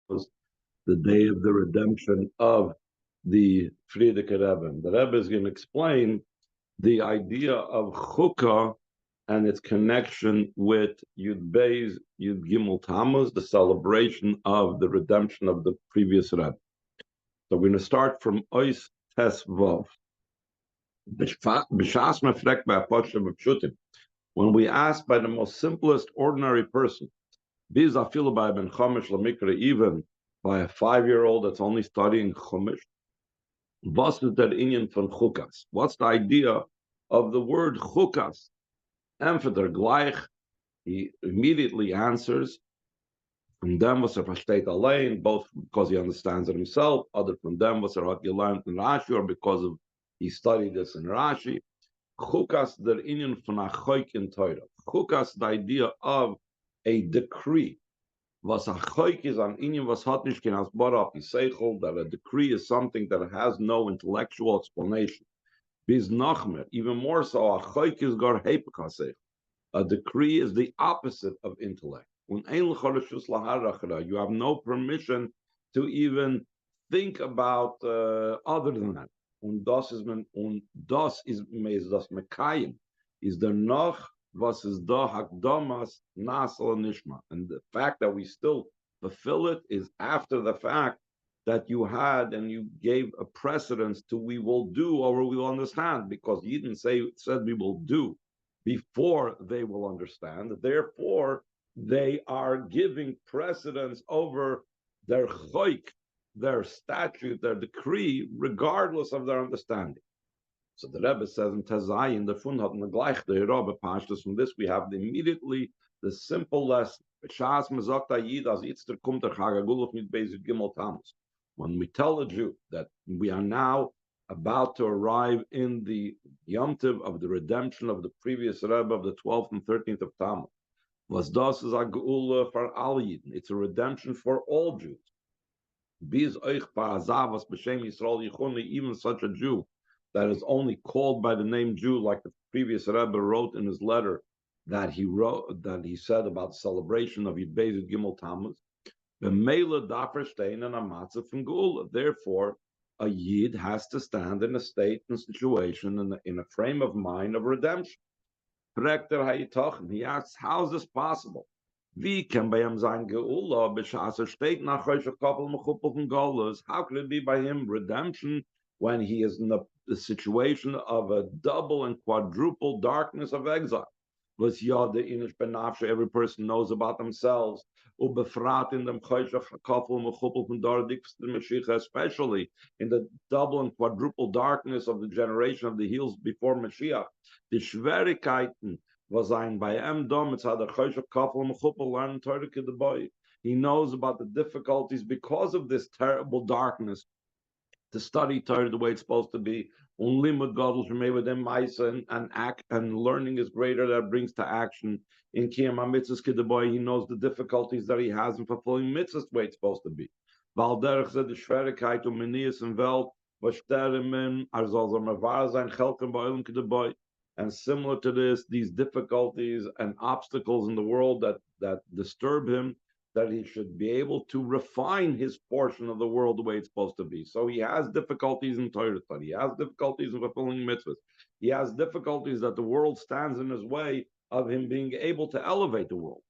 was the day of the redemption of the Frierdiker Rebbe. The Rebbe is going to explain the idea of Chukah and its connection with Yud Beis, Yud Gimel Tammuz, the celebration of the redemption of the previous Rebbe. So we're going to start from Ois Tes Vav. When we ask by the most simplest ordinary person, even by a 5-year-old that's only studying Chumash, what's the inyan von Chukas? What's the idea of the word Chukas? And for der gleich, he immediately answers, from them was versteht allein, both because he understands it himself, other from them was hat gelernt in Rashi, or because of he studied this in Rashi. Chukas der inyan von a choik in Torah. Chukas, the idea of a decree. Was a choik is an inyan was hat nicht kein asbara piseichel, that a decree is something that has no intellectual explanation. Bis nachmer, even more so, a choik is gar heipekasech. A decree is the opposite of intellect. You have no permission to even think about other than that. Das is das Mekayim. Is there noch was is da hakdamas nasal nishma. And the fact that we still fulfill it is after the fact that you had and you gave a precedence to we will do or we will understand, because you didn't said we will do before they will understand. Therefore, they are giving precedence over their choik, their statute, their decree, regardless of their understanding. So the Rebbe says in Tezayin, the Fun hat ne gleich the Rebbe Parshas. From this, we have immediately the simple lesson. When we tell a Jew that we are now about to arrive in the Yom Tov of the redemption of the previous Rebbe of the 12th and 13th of Tammuz, was das is a geula for all Yidden. It's a redemption for all Jews. Biz euch ba'azavas b'shem Yisrael yichuni, even such a Jew that is only called by the name Jew, like the previous Rebbe wrote in his letter that he said about the celebration of Yud Beis Yud Gimel Tammuz. B'meila dafer stein and a matzah from geula. Therefore, a Yid has to stand in a state and situation in a frame of mind of redemption. He asks, how is this possible? How could it be by him redemption when he is in the situation of a double and quadruple darkness of exile? Every person knows about themselves. Especially in the double and quadruple darkness of the generation of the hills before Mashiach. The Schwierigkeiten was ein bei dom, it's had a learn Torah the boy. He knows about the difficulties because of this terrible darkness to study Torah the way it's supposed to be. Unlimud gadol shemei within ma'isa and act and learning is greater that brings to action. In kiyam mitzvahs kidaboy, he knows the difficulties that he has in fulfilling mitzvahs the way it's supposed to be. Val derech zeh de schwerigkeit menias and welt was stermen soll mevar sein chelken ba'olim kidaboy. And similar to this, these difficulties and obstacles in the world that disturb him, that he should be able to refine his portion of the world the way it's supposed to be. So he has difficulties in Torah study. He has difficulties in fulfilling mitzvahs. He has difficulties that the world stands in his way of him being able to elevate the world.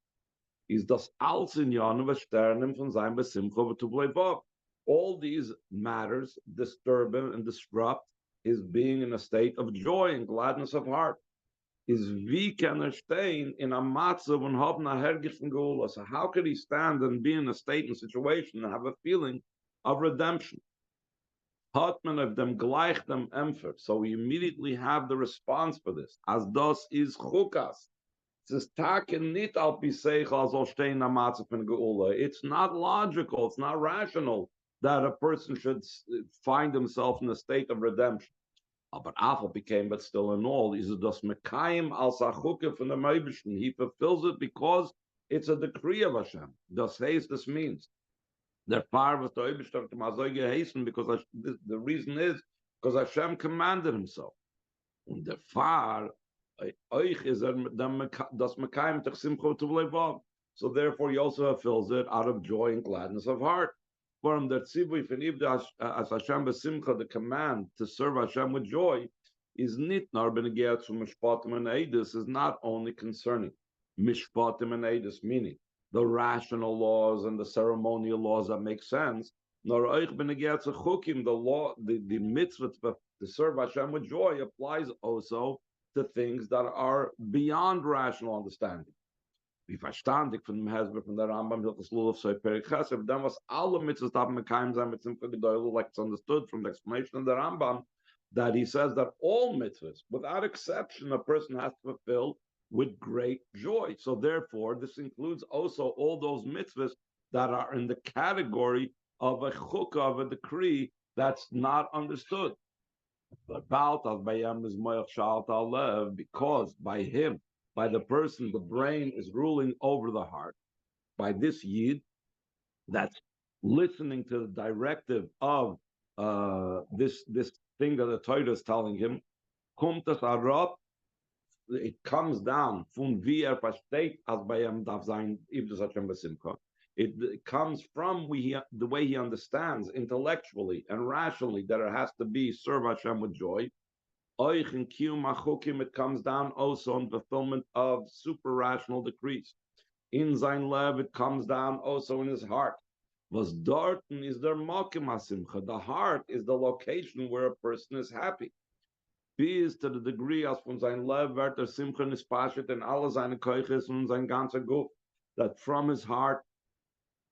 Is das alles in Sternen von seinem Besimcha v'tuvlei. All these matters disturb him and disrupt his being in a state of joy and gladness of heart. Is wie kann stehen in a matzav und haben a hergischen geula? So how could he stand and be in a state and situation and have a feeling of redemption? Hat man of them gleich dem empfer. So we immediately have the response for this. As das is chukas. It's not logical, it's not rational that a person should find himself in a state of redemption. But Afal became, but still in all, is it das Mekayim al Sachuke from the Meibishn. He fulfills it because it's a decree of Hashem. Das heißt, this means der Far was the Eibishter to hasten because the reason is because Hashem commanded himself. And the Far euch is das Mekayim tech Simcha to levav. So therefore, he also fulfills it out of joy and gladness of heart. For him, that tzivui v'nivda as Hashem b'simcha, the command to serve Hashem with joy, is nitnar b'negiat from mishpatim and edus, is not only concerning mishpatim and edus, meaning the rational laws and the ceremonial laws that make sense, nor oich b'negiat chukim, the law, the mitzvah to serve Hashem with joy applies also to things that are beyond rational understanding. Wie verstandig von dem Hezber, von der Rambam, Hilchos Lulav, so Perek Chesed, then was alle mitzvahs that mekayim sein mit Simcha Gedoylu, like it's understood from the explanation of the Rambam, that he says that all mitzvahs, without exception, a person has to fulfill with great joy. So therefore, this includes also all those mitzvahs that are in the category of a chukah, of a decree that's not understood. Because by him, by the person, the brain is ruling over the heart. By this yid, that's listening to the directive of this thing that the Torah is telling him. It comes down from wie versteht as bei ihm darf sein, ibdus Hashem b'simcha. It comes from the way he understands intellectually and rationally that it has to be serve Hashem with joy. Oich and kiyum achukim, it comes down also on fulfillment of super rational decrees. In sein lev, it comes down also in his heart. Was dorten is der mokim hasimcha. The heart is the location where a person is happy. Bis to the degree as von sein lev wird der simcha nispashet in alle seine koiches und sein ganzer guf, that from his heart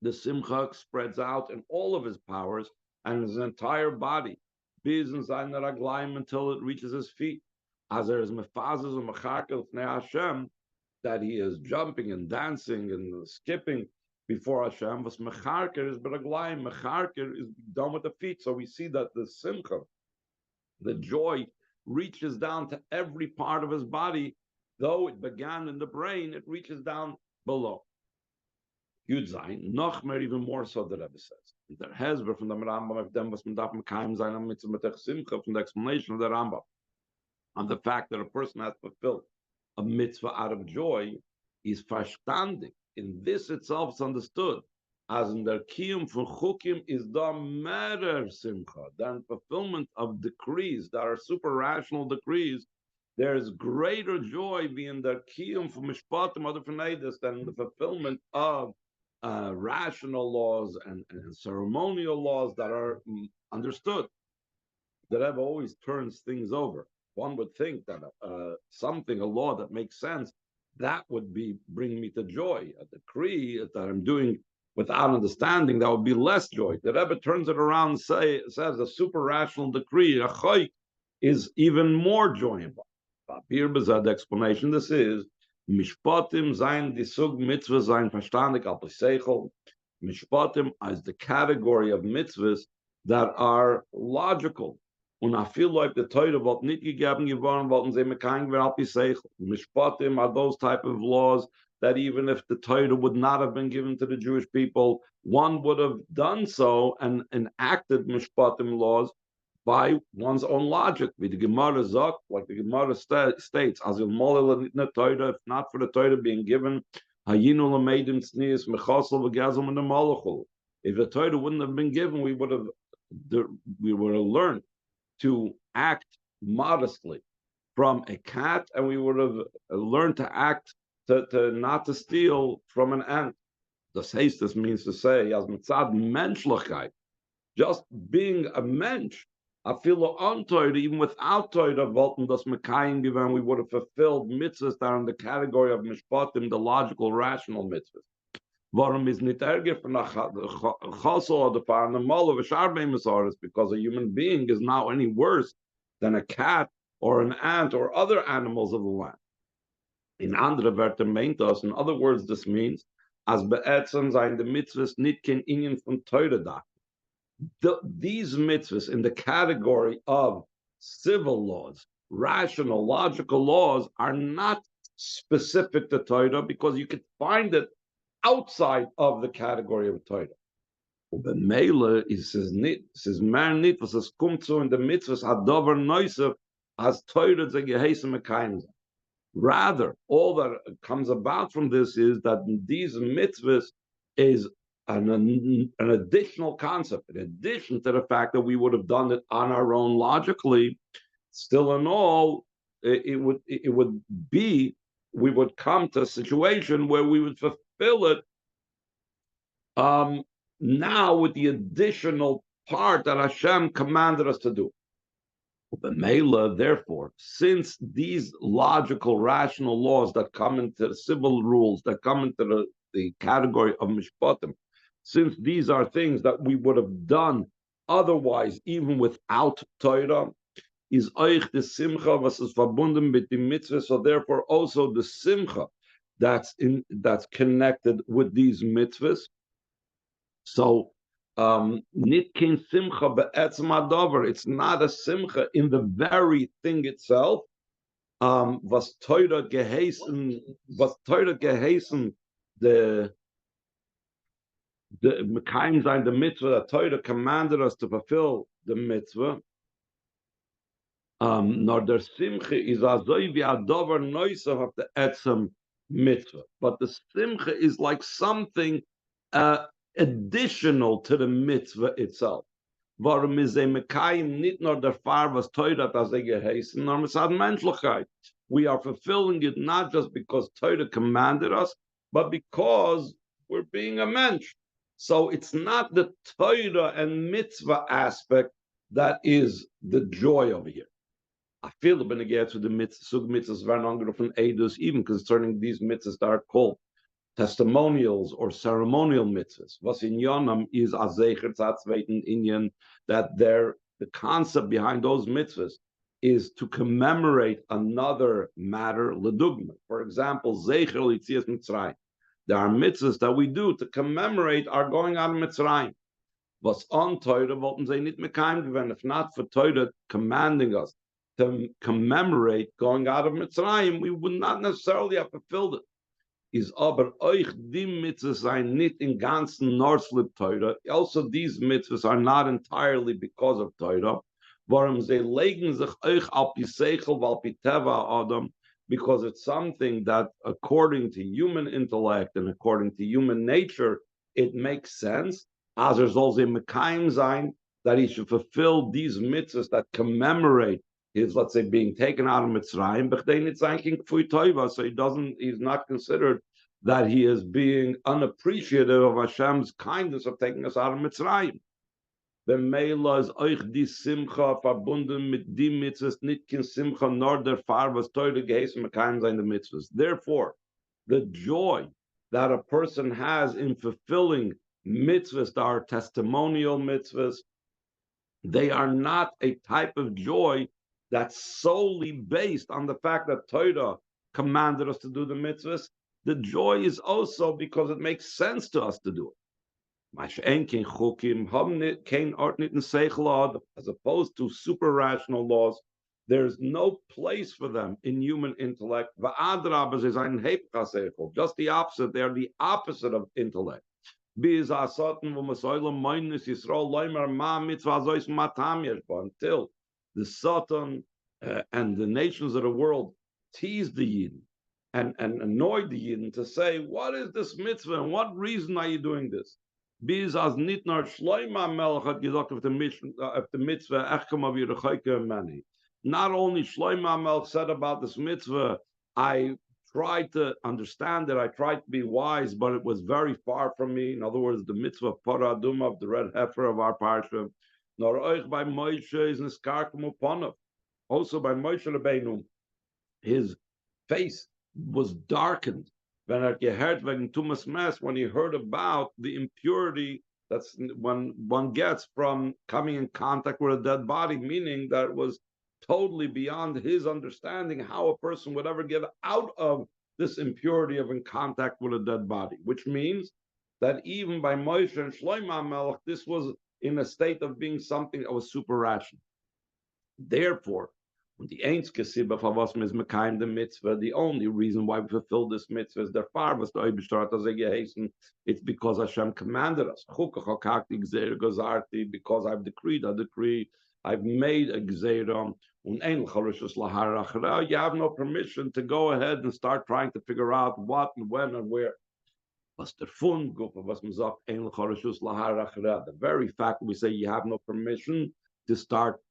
the simcha spreads out in all of his powers and his entire body. Until it reaches his feet. As there is mefazes and mecharkel fnei Hashem, that he is jumping and dancing and skipping before Hashem. Was mecharker is beraglayim. Mecharker is done with the feet. So we see that the simcha, the joy, reaches down to every part of his body. Though it began in the brain, it reaches down below. Yud Zayin, noch mehr, even more so, the Rebbe says. Der Hezber from the Rambam of them was mit Kaim Zayin mitzvah mit Simcha from the explanation of the Rambam on the fact that a person has fulfilled a mitzvah out of joy is verstandig. In this itself is understood as in der Kiyum von Chukim is the matter Simcha, than fulfillment of decrees that are super rational decrees. There is greater joy being the Kiyum from Mishpatim other Fernandez than the fulfillment of rational laws and ceremonial laws that are understood. The Rebbe always turns things over. One would think that a law that makes sense, that would bring me to joy. A decree that I'm doing without understanding, that would be less joy. The Rebbe turns it around and says a super rational decree, a choy, is even more joyful. The explanation this is Mishpatim zayin disug mitzvah zayin verstandig al seichel. Mishpatim is the category of mitzvahs that are logical. Und I feel like the Torah wird nicht gegeben geworden, wollten sie mir kein Gewer al seichel. Mishpatim are those type of laws that even if the Torah would not have been given to the Jewish people, one would have done so and enacted Mishpatim laws by one's own logic. Like the Gemara states, as if not for the Torah being given, if the Torah wouldn't have been given, we would have learned to act modestly from a cat, and we would have learned to act to not to steal from an ant. This means to say, as mitzad menschlichkeit, just being a mensch. I feel on Torah, even without Torah, wollten das Mekayim given, we would have fulfilled mitzvahs that are in the category of mishpatim, the logical, rational mitzvahs. Warum is nicht ärger von der Chasol oder von der Molle, because a human being is now any worse than a cat or an ant or other animals of the land. In andere Wörter meint das, in other words, this means, as beätzen sein die mitzvahs nicht kein Ingen von Torah da. These mitzvahs in the category of civil laws, rational, logical laws, are not specific to Torah because you could find it outside of the category of Torah. The Mele says mer nit, was es kommt so in the mitzvahs hadover neusef as Torah ze geheisem mekayim. Rather, all that comes about from this is that these mitzvahs is an additional concept, in addition to the fact that we would have done it on our own logically. Still in all, it would be, we would come to a situation where we would fulfill it now with the additional part that Hashem commanded us to do. B'meila, therefore, since these logical, rational laws that come into the civil rules, that come into the category of mishpatim, since these are things that we would have done otherwise, even without Torah, is euch the Simcha, was is verbunden mit the mitzvah, so therefore also the Simcha that's connected with these mitzvahs. So nitkin simcha be'etzem hadavar. It's not a simcha in the very thing itself. Was Torah geheißen the mekayim sein the mitzvah that Torah commanded us to fulfill the mitzvah. Nor der simcha is azoi v'adavar noisav of the etzem mitzvah, but the simcha is like something additional to the mitzvah itself. Warum is a mekayim nit nor der far was Torah as a geheißen, nor misad menschlichkeit. We are fulfilling it not just because Torah commanded us, but because we're being a mensch. So it's not the Torah and mitzvah aspect that is the joy over here. I feel the beneged to the mitzvahs waren angerufen edus, even concerning these mitzvahs that are called testimonials or ceremonial mitzvahs. Was in Yonam is a zecher tzweiten inyan, that the concept behind those mitzvahs is to commemorate another matter, ledugma. For example, zecher litzias Mitzrayim. There are mitzvahs that we do to commemorate our going out of Mitzrayim. Was on Torah wollten sie nicht mekayim gewesen, if not for Torah commanding us to commemorate going out of Mitzrayim, we would not necessarily have fulfilled it. Is aber euch die mitzvahs sein nicht in ganzen Norslip Torah. Also, these mitzvahs are not entirely because of Torah. Warum sie legen sich euch al pi seichel val pi teva adam, because it's something that, according to human intellect and according to human nature, it makes sense. As soll sie mekayim sein, that he should fulfill these mitzvahs that commemorate his, let's say, being taken out of Mitzrayim, but then it's thanking Kfui Toiva, so he's not considered that he is being unappreciative of Hashem's kindness of taking us out of Mitzrayim. The Meila is euch die Simcha verbunden mit die mitzvahs, nicht kein Simcha, nor der Far was Torah geheißen mekayim sein the mitzvahs. Therefore, the joy that a person has in fulfilling mitzvahs that are testimonial mitzvahs, they are not a type of joy that's solely based on the fact that Torah commanded us to do the mitzvahs. The joy is also because it makes sense to us to do it. As opposed to super rational laws, there's no place for them in human intellect. Just the opposite. They're the opposite of intellect. Until the Satan and the nations of the world tease the Yidden and annoy the Yidden to say, what is this mitzvah and what reason are you doing this? Not only Shlomo Melch said about this mitzvah, I tried to understand it, I tried to be wise, but it was very far from me. In other words, the mitzvah of Parah Adumah, of the red heifer of our Parsha, nor euch by Moshe is niskarkum uponav. Also by Moshe Rabbeinu, his face was darkened when he heard when he heard about the impurity that's when one gets from coming in contact with a dead body, meaning that it was totally beyond his understanding how a person would ever get out of this impurity of in contact with a dead body, which means that even by Moshe and Shlomo Melech, this was in a state of being something that was super rational. Therefore, when the einzige Sibba for was mis mekayim the mitzvah, the only reason why we fulfill this mitzvah is der Far was the Eibishter as geheißen. It's because Hashem commanded us. Because I've decreed, I decree. I've made a gzeira, you have no permission to go ahead and start trying to figure out what and when and where. The very fact that we say you have no permission to start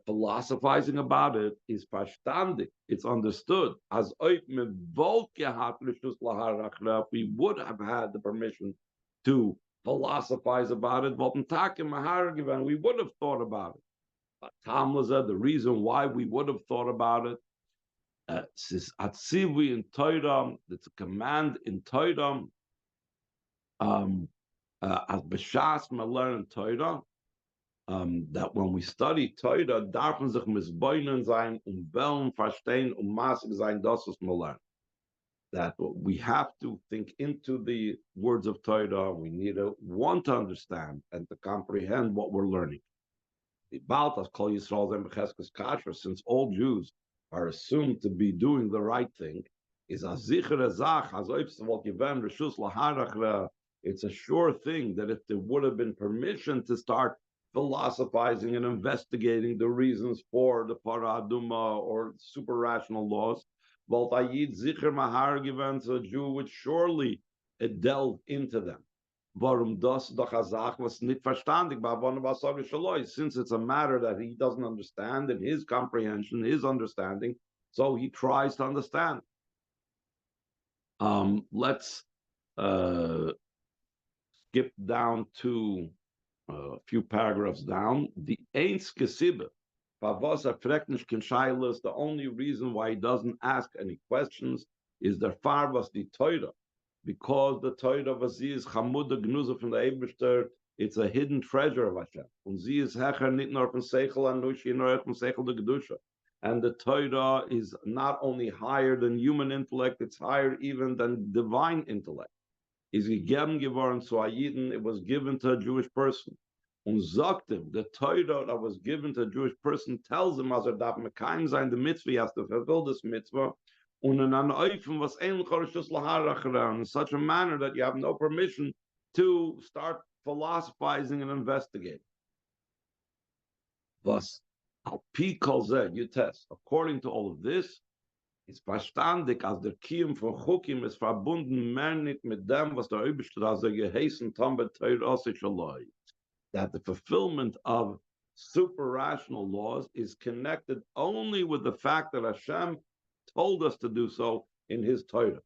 philosophizing about it is verstandig. It's understood. As if we would have had the permission to philosophize about it, we would have thought about it. But the reason why we would have thought about it, it's a command in Torah, as b'shas me learn Torah, that when we study Torah, darfen sich misboinen sein, wellen verstehen, maßig sein, das was me learn. That we have to think into the words of Torah. We need to want to understand and to comprehend what we're learning. Since all Jews are assumed to be doing the right thing, is a zichere zach, it's a sure thing that if there would have been permission to start philosophizing and investigating the reasons for the paraduma or super rational laws, so a Jew would surely delve into them. Since it's a matter that he doesn't understand in his comprehension, his understanding, so he tries to understand. Let's skip down to a few paragraphs down. The the only reason why he doesn't ask any questions is the Farbas the Torah, because the Torah of sie is chamuda gnuza from the Eibishter, it's a hidden treasure of Hashem. Und sie is hecher nit nur von Seichel anushi nor von Seichel de Gedusha. And the Torah is not only higher than human intellect, it's higher even than divine intellect. Is gegeben geworden zu Ayiden, it was given to a Jewish person. Und sagt him, the Torah that was given to a Jewish person tells him, as darf mekayim sein, the mitzvah, he has to fulfill this mitzvah, und in an Eufen was in such a manner that you have no permission to start philosophizing and investigating. Thus, al pi kol zeh, you test. According to all of this, it's verstandig, as der Kiyum von Chukim is verbunden mehr nicht mit dem, was der Oberste da so geheißen Tambet Torah Shaloi. That the fulfillment of super rational laws is connected only with the fact that Hashem told us to do so in His Torah.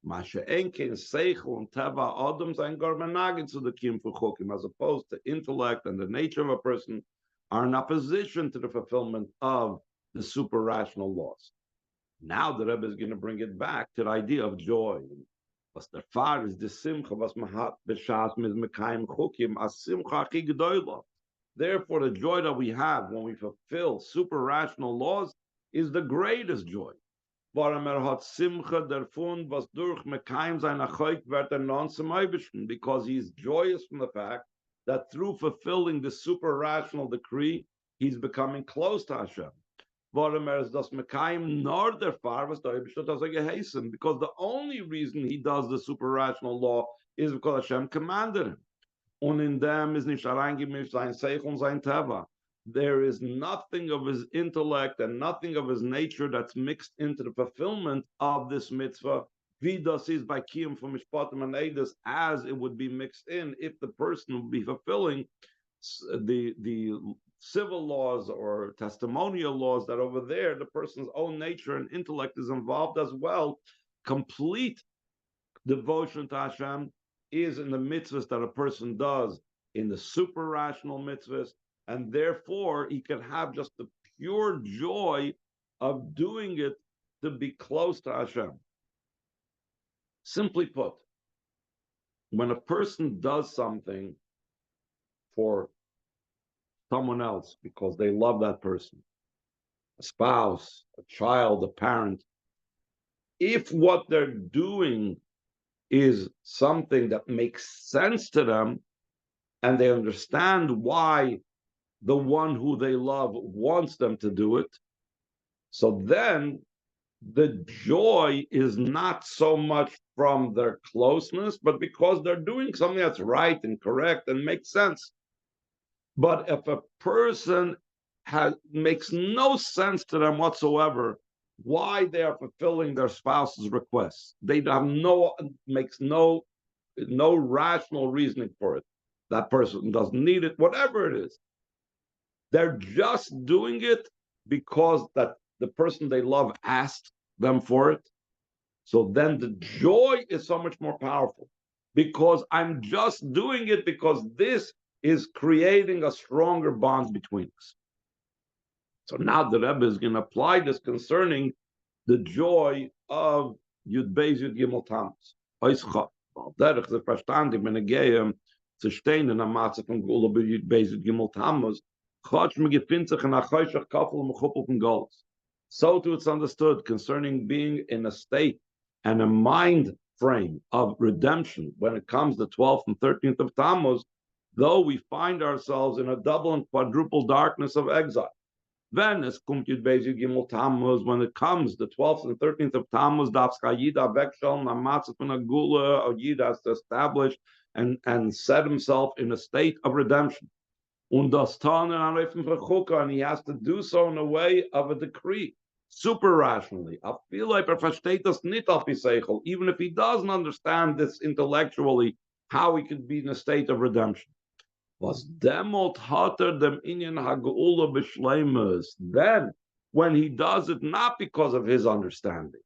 Masha enkein seichel and teva adam sein gar menagid to the Kiyum von Chukim, as opposed to intellect and the nature of a person are in opposition to the fulfillment of the super rational laws. Now the Rebbe is going to bring it back to the idea of joy. Was der Far is the Simcha, was man hat b'shas mit mekayim chukim, as Simcha achi gedoyla. Therefore, the joy that we have when we fulfill super rational laws is the greatest joy. Hat Simcha derfun was durch mekayim sein achoik wird non semeibischen, because he's joyous from the fact that through fulfilling the super rational decree, he's becoming close to Hashem. Because the only reason he does the super rational law is because Hashem commanded him. Und in dem is nicht reingemischt sein Seichel und sein Teva. There is nothing of his intellect and nothing of his nature that's mixed into the fulfillment of this mitzvah. Vidas is by Kiyum from Mishpatim and Eidos, as it would be mixed in if the person would be fulfilling the civil laws or testimonial laws, that over there the person's own nature and intellect is involved as well. Complete devotion to Hashem is in the mitzvahs that a person does in the super rational mitzvahs, and therefore he can have just the pure joy of doing it to be close to Hashem. Simply put, when a person does something for someone else because they love that person, a spouse, a child, a parent, if what they're doing is something that makes sense to them and they understand why the one who they love wants them to do it, so then the joy is not so much from their closeness, but because they're doing something that's right and correct and makes sense. But if a person makes no sense to them whatsoever why they are fulfilling their spouse's requests. They have makes no rational reasoning for it. That person doesn't need it, whatever it is. They're just doing it because that the person they love asked them for it. So then the joy is so much more powerful because I'm just doing it because this is creating a stronger bond between us. So now the Rebbe is going to apply this concerning the joy of Yud Beis Yud Gimel Tammuz. Oischa, derech ze verstandig ben gehem zu stehen in der Matze von Gula bei Yud Beis Yud Gimel Tammuz. Chotsch me gefindt sich in a choshech kafel mechuppel von Gold. So too it's understood concerning being in a state and a mind frame of redemption when it comes the 12th and 13th of Tammuz, though we find ourselves in a double and quadruple darkness of exile. Then es kommt Yud Beis Yud Gimel Tammuz, when it comes the 12th and 13th of Tammuz, darfst Yida wegstellen, na Matzah von a Gula, or Yida has to establish and set himself in a state of redemption. Und das Tan and and he has to do so in a way of a decree, super rationally. I feel like versteht das nicht auf Seichel, even if he doesn't understand this intellectually, how he could be in a state of redemption. Was demot hater dem inyan hageula b'shleimus. Then, when he does it not because of his understanding,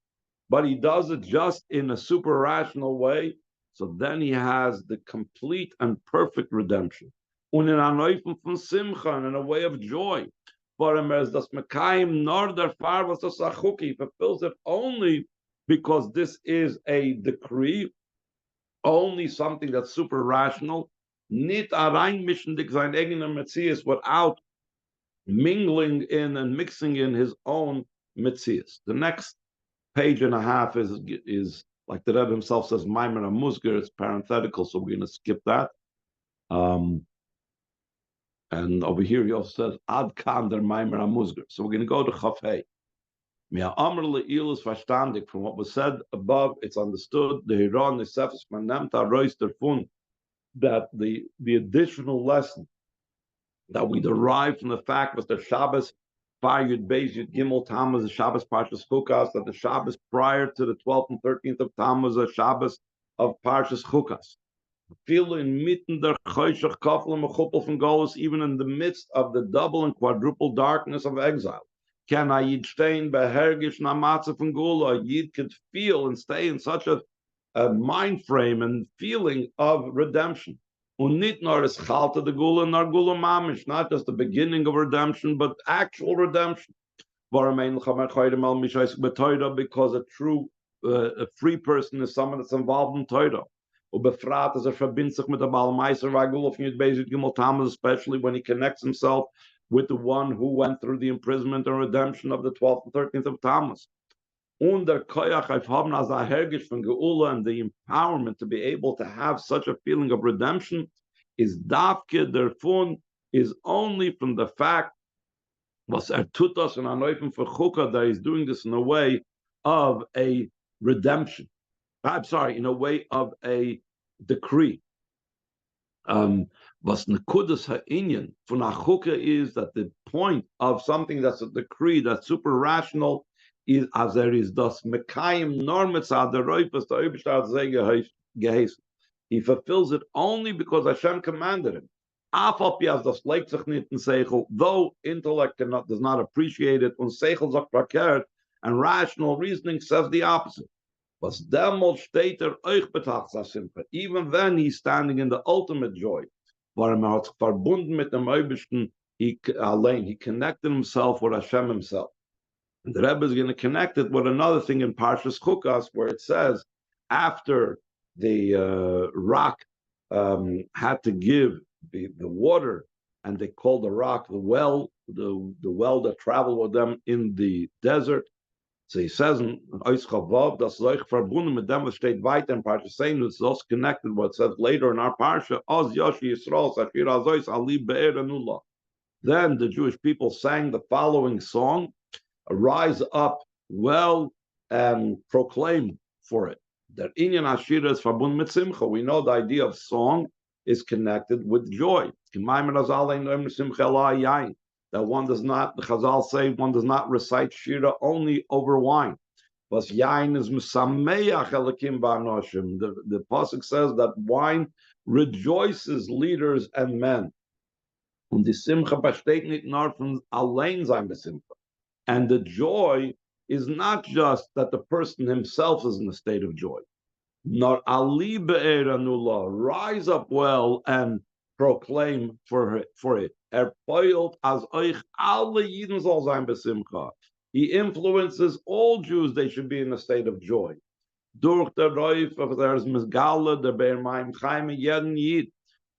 but he does it just in a super rational way, so then he has the complete and perfect redemption. Und in a von Simcha, and in a way of joy. For him as das Mekayim nor der Far was das Achuki, fulfills it only because this is a decree, only something that's super rational. Nicht reinmischen dik sein eigener Metzias without mingling in and mixing in his own Metzias. The next page and a half is like the Rebbe himself says, Maimer Musger, it's parenthetical, so we're going to skip that. And over here he also says, Ad kan der Maimer Musger. So we're going to go to Chafei. Mia Amr le'il is verstandig. From what was said above, it's understood. The Hiron is sefes man nemt a rois der fun. That the additional lesson that we derive from the fact was the Shabbos Yud Beis Yud Gimel Tammuz, the Shabbos Parshas Chukas, that the Shabbos prior to the 12th and 13th of Tammuz, the Shabbos of Parshas Chukas. Feel in mitten der Choshech Kafel and Mechuppel from Golus, even in the midst of the double and quadruple darkness of exile. Can a Yid stehen behergish na Matzah von Gula? A Yid could feel and stay in such a mind frame and feeling of redemption. Und nicht nur es Chalta de Gula nor Gula Mamish, not just the beginning of redemption, but actual redemption. Because a true, a free person is someone that's involved in Torah. Especially when he connects himself with the one who went through the imprisonment and redemption of the 12th and 13th of Tammuz. Und der Koyach haben as a hergish von Geula, and the empowerment to be able to have such a feeling of redemption is dafke der fun, is only from the fact was tut us in anoifen for Chukah, that he's doing this in a way of a redemption. I'm sorry, in a way of a decree. Was nekudas ha'inyan from a Chukah is that the point of something that's a decree, that's super rational, is as there is das Mekayim Normitza the Reifus the Oberstadt Gehes. He fulfills it only because Hashem commanded him. Though intellect does not appreciate it, und Seichel sagt verkehrt, and rational reasoning says the opposite. Was demol steht euch betracht Simcha. Even then he's standing in the ultimate joy. Hat verbunden mit dem Obersten, he connected himself with Hashem himself. And the Rebbe is going to connect it with another thing in Parshas Chukas, where it says, after the rock had to give the water, and they called the rock the well that traveled with them in the desert. So he says in Oischavav, das euch verbunden mit dem, was steht weiter in Parshas Seinu, it's also connected with what it says later in our Parsha, Oz Yoshi Yisrael, Sashir Azois, Ali Be'er Anullah. Then the Jewish people sang the following song, rise up well and proclaim for it. That inyan ashira is verbund mit simcha. We know the idea of song is connected with joy. that one does not, the Chazal say, one does not recite Shira only over wine. Was yain is misameach elakim ba'anoshim. The pasuk says that wine rejoices leaders and men. Und die Simcha besteht nicht nur von allein sein besimcha. And the joy is not just that the person himself is in a state of joy. Nor ali be'eranullah, rise up well and proclaim for it. Poilt as euch alle Yidden soll sein besimcha. He influences all Jews, they should be in a state of joy. Durch der Reif, there's Misgala, der Be'er Maim Chaim, jeden Yid,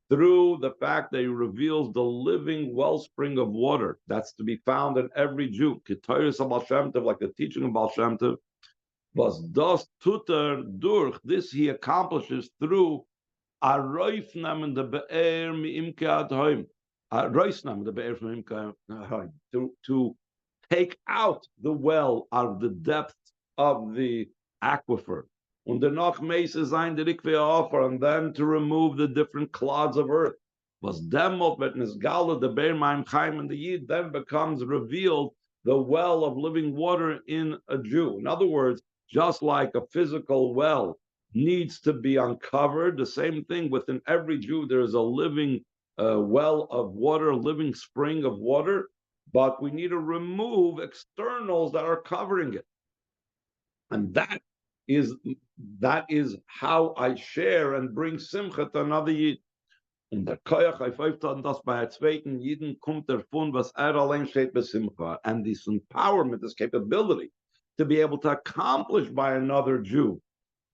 through the fact that he reveals the living wellspring of water that's to be found in every Jew. Ketayus Baal Shem Tov, like the teaching of Baal Shem Tov, was das tuter durch, this he accomplishes through Aroifnam the Be'er Mi'imke Ad Hoim. Aroifnam the Be'er Mi'imke Ad Hoim. To take out the well out of the depth of the aquifer. Und danach meise sein der Rikve offer, and then to remove the different clods of earth. Was demot mit Nisgala, the Be'er Maim Chaim, and the Yid then becomes revealed the well of living water in a Jew. In other words, just like a physical well needs to be uncovered, the same thing within every Jew, there is a living well of water, a living spring of water, but we need to remove externals that are covering it. And that is how I share and bring Simcha to another Yid. Und der Koyach erfolgt dann das bei der zweiten Yidden kommt davon, was allein steht bei Simcha. And this empowerment, this capability to be able to accomplish by another Jew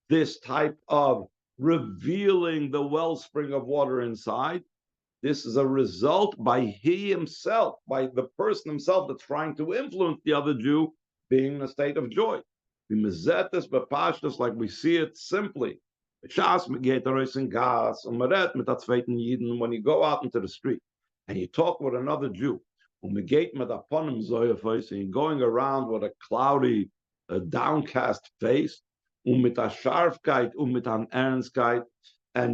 this type of revealing the wellspring of water inside. This is a result by he himself, by the person himself that's trying to influence the other Jew being in a state of joy. We mezet this Parshas like we see it simply. When you go out into the street and you talk with another Jew, and you're going around with a cloudy, downcast face, and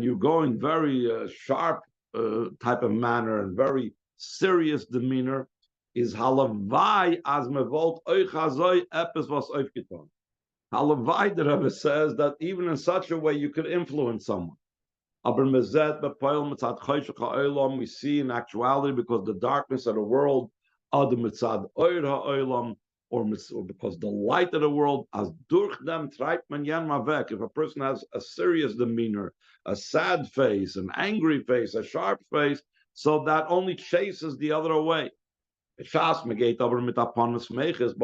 you're going very sharp type of manner and very serious demeanor, is halavai as mevolt euch hazoi epis was aufgetan. Halavai, the Rebbe says that even in such a way you could influence someone. We see in actuality because the darkness of the world, or because the light of the world, as durch dem treibt man yen mavek. If a person has a serious demeanor, a sad face, an angry face, a sharp face, so that only chases the other away. But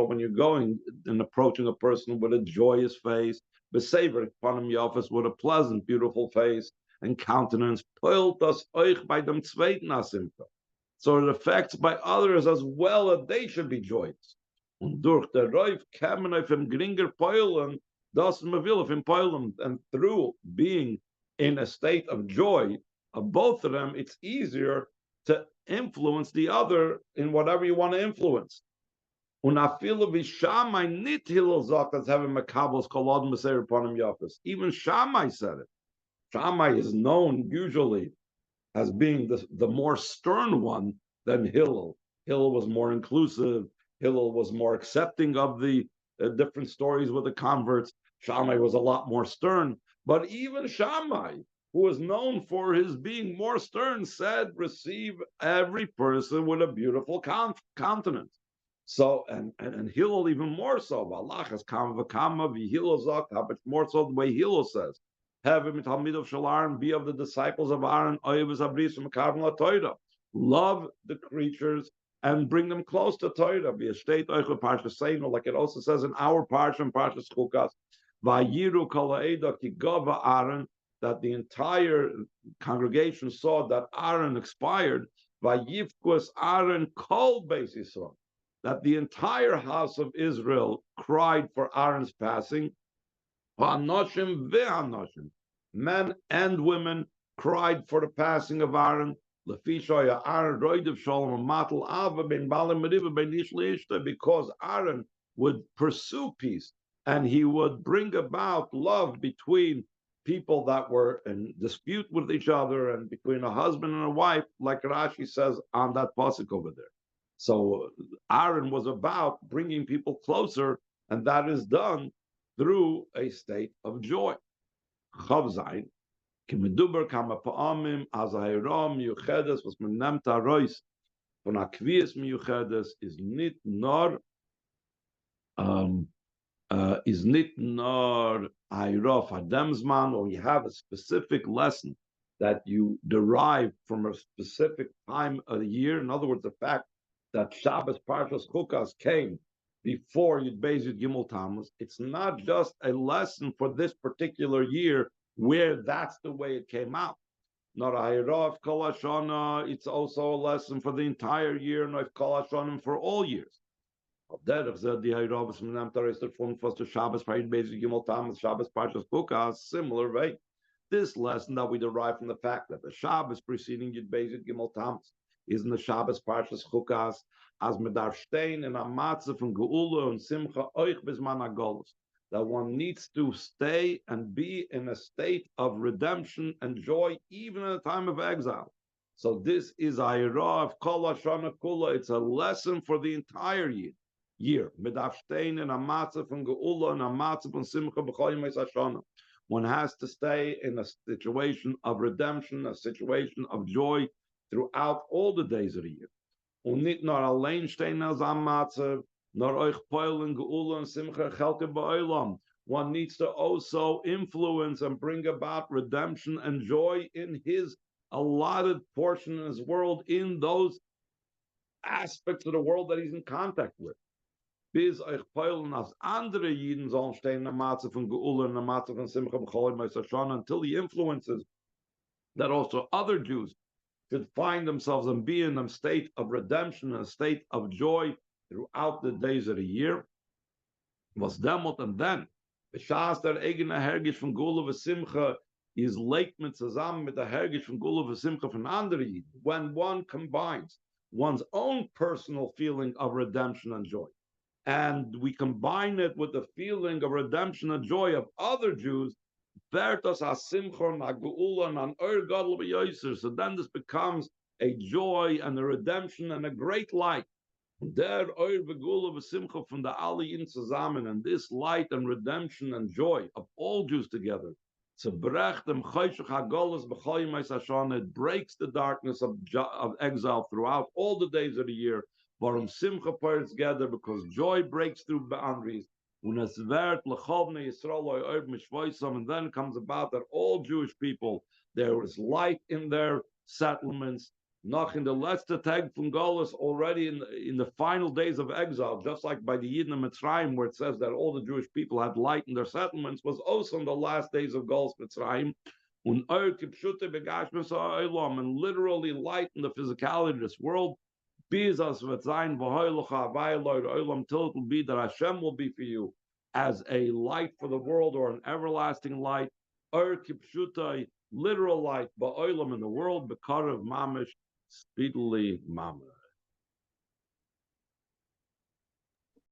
when you're going and approaching a person with a joyous face, with a pleasant, beautiful face and countenance, so it affects by others as well that they should be joyous. And through being in a state of joy of both of them, it's easier to influence the other in whatever you want to influence. Even Shammai said it. Shammai is known usually as being the more stern one than Hillel. Hillel was more inclusive. Hillel was more accepting of the different stories with the converts. Shammai was a lot more stern. But even Shammai, who was known for his being more stern, said, receive every person with a beautiful countenance. So, and Hillel even more so. Allah has come how much more so the way Hillel says. Have him Talmid of Shalarim, be of the disciples of Aaron, love the creatures and bring them close to Torah. Be a state Parshas, like it also says in our Parsha and Parshas Chukas, Vayiru kol ha'eda ki gava Aaron, that the entire congregation saw that Aaron expired, Vayivkus Aaron kol beis Yisrael, that the entire house of Israel cried for Aaron's passing. Hanoshim ve'hanoshim, men and women cried for the passing of Aaron. Lefishoya Aaron roidev shalom matal ava ben balim meriva ben ish leishta, because Aaron would pursue peace and he would bring about love between people that were in dispute with each other and between a husband and a wife, like Rashi says on that pasuk over there. So Aaron was about bringing people closer, and that is done through a state of joy. Chav Zayin, kimeduber kama pa'amim az ha'ira miyuchedes was menemt ha'rois von ha'kvias miyuchedes um, is nit nor ha'ira fademzman, or you have a specific lesson that you derive from a specific time of the year. In other words, the fact that Shabbos Parshas Chukas came before Yud Beis Yud Gimel Tammuz, it's not just a lesson for this particular year where that's the way it came out. Not a Hayrav Kol Hashana, it's also a lesson for the entire year, and I've Kol Hashanim for all years. Similar, right? This lesson that we derive from the fact that the Shabbos preceding Yud Beis Yud Gimel Tammuz is in the Shabbos Parshas Chukas as medarstein and amatze from Geula and Simcha oich bisman agolus, that one needs to stay and be in a state of redemption and joy even in a time of exile. So this is Ayra of Kol Hashana Kula. It's a lesson for the entire year. Medarstein and amatze from Geula and amatze from Simcha b'chol yemei Hashana. One has to stay in a situation of redemption, a situation of joy throughout all the days of the year. Unit nor allein stehen als am Matzev, nor euch poilen geula and simcha chelke ba'olam. One needs to also influence and bring about redemption and joy in his allotted portion in his world, in those aspects of the world that he's in contact with. Bis euch poilen als andere Yidden sollen stehen am Matzev von geula and am Matzev von simcha b'chol yemei Hashana, until he influences that also other Jews should find themselves and be in a state of redemption, a state of joy throughout the days of the year. Was demot, and then b'shas der eigene hergish von Gula v'simcha is late mit zusammen mit der hergish von Gula v'simcha von andere Yidden, when one combines one's own personal feeling of redemption and joy, and we combine it with the feeling of redemption and joy of other Jews. So then this becomes a joy and a redemption and a great light. Der from the Ali zusammen, and this light and redemption and joy of all Jews together. It breaks the darkness of exile throughout all the days of the year. Simcha together, because joy breaks through boundaries. And then comes about that all Jewish people, there is light in their settlements. Noch in the letzte Tag from Golus, already in the final days of exile, just like by the Yidden of Mitzrayim, where it says that all the Jewish people had light in their settlements, was also in the last days of Golus Mitzrayim. And literally light in the physicality of this world. Till it will be that Hashem will be for you as a light for the world, or an everlasting light, literal light, ba'olam in the world, b'karav mamish, speedily mamish.